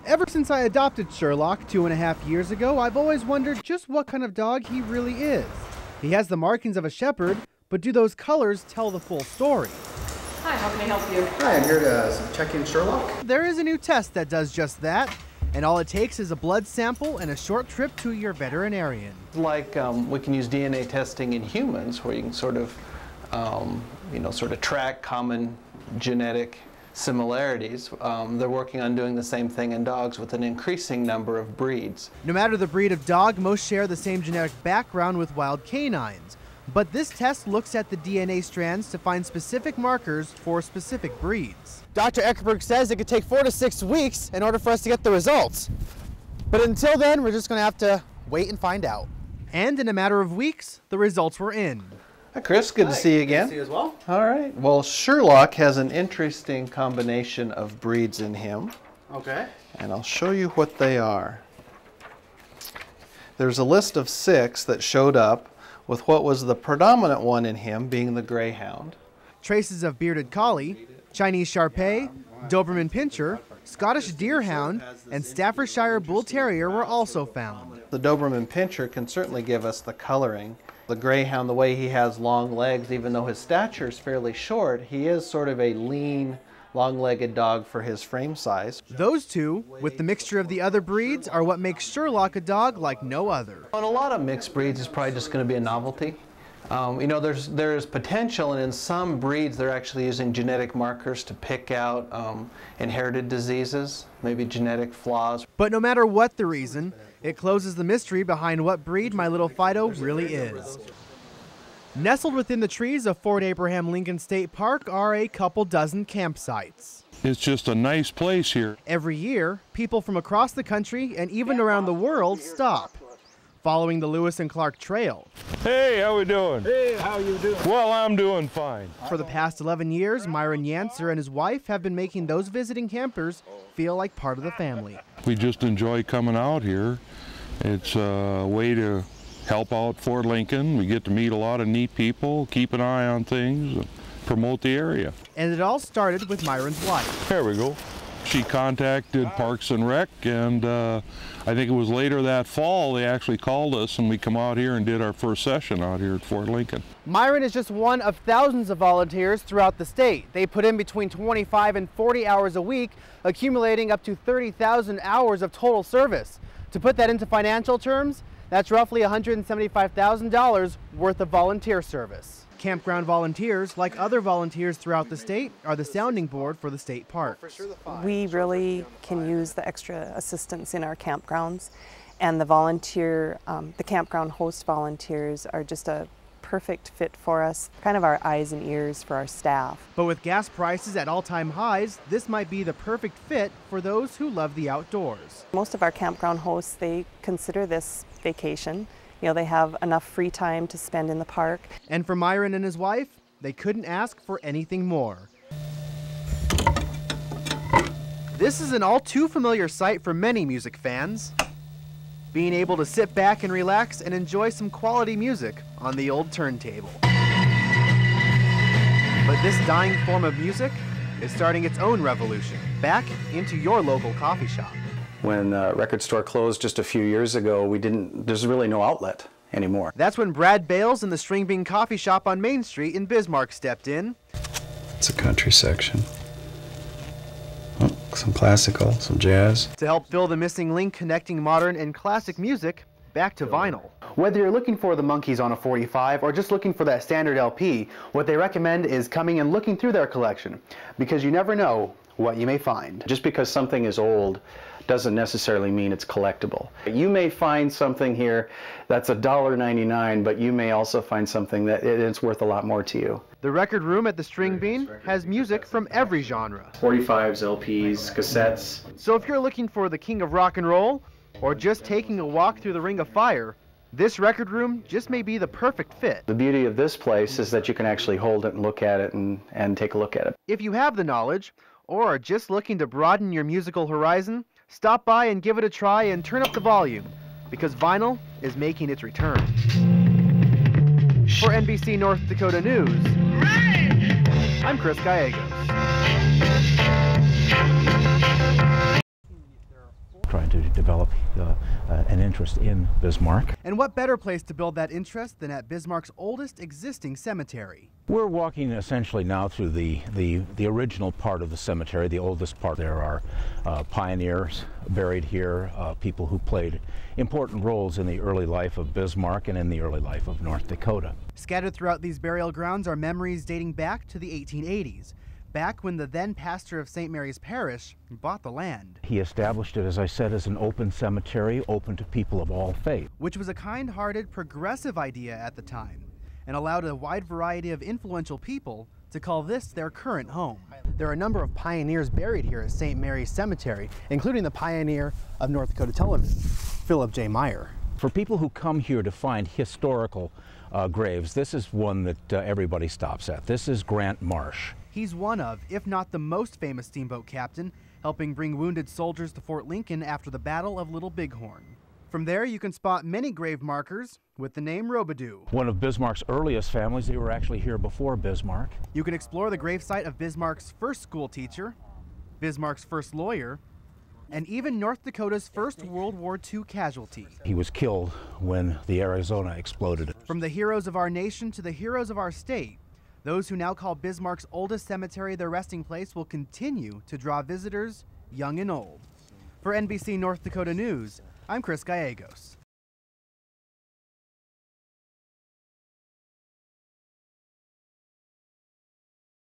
Ever since I adopted Sherlock 2.5 years ago, I've always wondered just what kind of dog he really is. He has the markings of a shepherd, but do those colors tell the full story? Hi, how can I help you? Hi, I'm here to check in Sherlock. There is a new test that does just that, and all it takes is a blood sample and a short trip to your veterinarian. Like we can use DNA testing in humans, where you can sort of track common genetic similarities. They're working on doing the same thing in dogs with an increasing number of breeds. No matter the breed of dog, most share the same genetic background with wild canines. But this test looks at the DNA strands to find specific markers for specific breeds. Dr. Eckerberg says it could take 4 to 6 weeks in order for us to get the results. But until then, we're just going to have to wait and find out. And in a matter of weeks, the results were in. Hi, Chris. Good to see you again. Good to see you as well. All right. Well, Sherlock has an interesting combination of breeds in him. Okay. And I'll show you what they are. There's a list of 6 that showed up, with what was the predominant one in him being the Greyhound. Traces of Bearded Collie, Chinese Shar-Pei, Doberman Pinscher, Scottish Deerhound, and Staffordshire Bull Terrier were also found. The Doberman Pinscher can certainly give us the coloring. The Greyhound, the way he has long legs, even though his stature is fairly short, he is sort of a lean, long-legged dog for his frame size. Those two, with the mixture of the other breeds, are what makes Sherlock a dog like no other. And a lot of mixed breeds is probably just going to be a novelty. There's potential, and in some breeds they're actually using genetic markers to pick out inherited diseases, maybe genetic flaws. But no matter what the reason, it closes the mystery behind what breed my little Fido really is. Nestled within the trees of Fort Abraham Lincoln State Park are a couple dozen campsites. It's just a nice place here. Every year, people from across the country and even around the world stop, following the Lewis and Clark Trail. Hey, how we doing? Hey, how you doing? Well, I'm doing fine. For the past 11 years, Myron Yancer and his wife have been making those visiting campers feel like part of the family. We just enjoy coming out here. It's a way to help out Fort Lincoln. We get to meet a lot of neat people, keep an eye on things, and promote the area. And it all started with Myron's wife. There we go. She contacted Parks and Rec, and I think it was later that fall they actually called us, and we come out here and did our first session out here at Fort Lincoln. Myron is just one of thousands of volunteers throughout the state. They put in between 25 and 40 hours a week, accumulating up to 30,000 hours of total service. To put that into financial terms, that's roughly $175,000 worth of volunteer service. Campground volunteers, like other volunteers throughout the state, are the sounding board for the state parks. We really can use the extra assistance in our campgrounds, and the campground host volunteers are just a perfect fit for us, kind of our eyes and ears for our staff. But with gas prices at all-time highs, this might be the perfect fit for those who love the outdoors. Most of our campground hosts, they consider this vacation. You know, they have enough free time to spend in the park. And for Myron and his wife, they couldn't ask for anything more. This is an all too familiar sight for many music fans. Being able to sit back and relax and enjoy some quality music on the old turntable. But this dying form of music is starting its own revolution, back into your local coffee shop. When the record store closed just a few years ago, there's really no outlet anymore. That's when Brad Bales and the String Bean Coffee Shop on Main Street in Bismarck stepped in. It's a country section. Oh, some classical, some jazz. To help fill the missing link connecting modern and classic music back to vinyl. Whether you're looking for the Monkees on a 45 or just looking for that standard LP, what they recommend is coming and looking through their collection, because you never know what you may find. Just because something is old doesn't necessarily mean it's collectible. You may find something here that's $1.99, but you may also find something that it's worth a lot more to you. The record room at the String Bean has music from every genre. 45s, LPs, cassettes. So if you're looking for the king of rock and roll, or just taking a walk through the Ring of Fire, this record room just may be the perfect fit. The beauty of this place is that you can actually hold it and look at it and take a look at it. If you have the knowledge, or are just looking to broaden your musical horizon, stop by and give it a try and turn up the volume, because vinyl is making its return. For NBC North Dakota News, I'm Chris Gallegos. trying to develop an interest in Bismarck. And what better place to build that interest than at Bismarck's oldest existing cemetery? We're walking essentially now through the original part of the cemetery, the oldest part. There are pioneers buried here, people who played important roles in the early life of Bismarck and in the early life of North Dakota. Scattered throughout these burial grounds are memories dating back to the 1880s, back when the then pastor of St. Mary's Parish bought the land. He established it, as I said, as an open cemetery, open to people of all faith. Which was a kind-hearted, progressive idea at the time, and allowed a wide variety of influential people to call this their current home. There are a number of pioneers buried here at St. Mary's Cemetery, including the pioneer of North Dakota television, Philip J. Meyer. For people who come here to find historical graves, this is one that everybody stops at. This is Grant Marsh. He's one of, if not the most famous steamboat captain, helping bring wounded soldiers to Fort Lincoln after the Battle of Little Bighorn. From there, you can spot many grave markers with the name Robidoux. One of Bismarck's earliest families. They were actually here before Bismarck. You can explore the gravesite of Bismarck's first school teacher, Bismarck's first lawyer, and even North Dakota's first World War II casualty. He was killed when the Arizona exploded. From the heroes of our nation to the heroes of our state, those who now call Bismarck's oldest cemetery their resting place will continue to draw visitors, young and old. For NBC North Dakota News, I'm Chris Gallegos.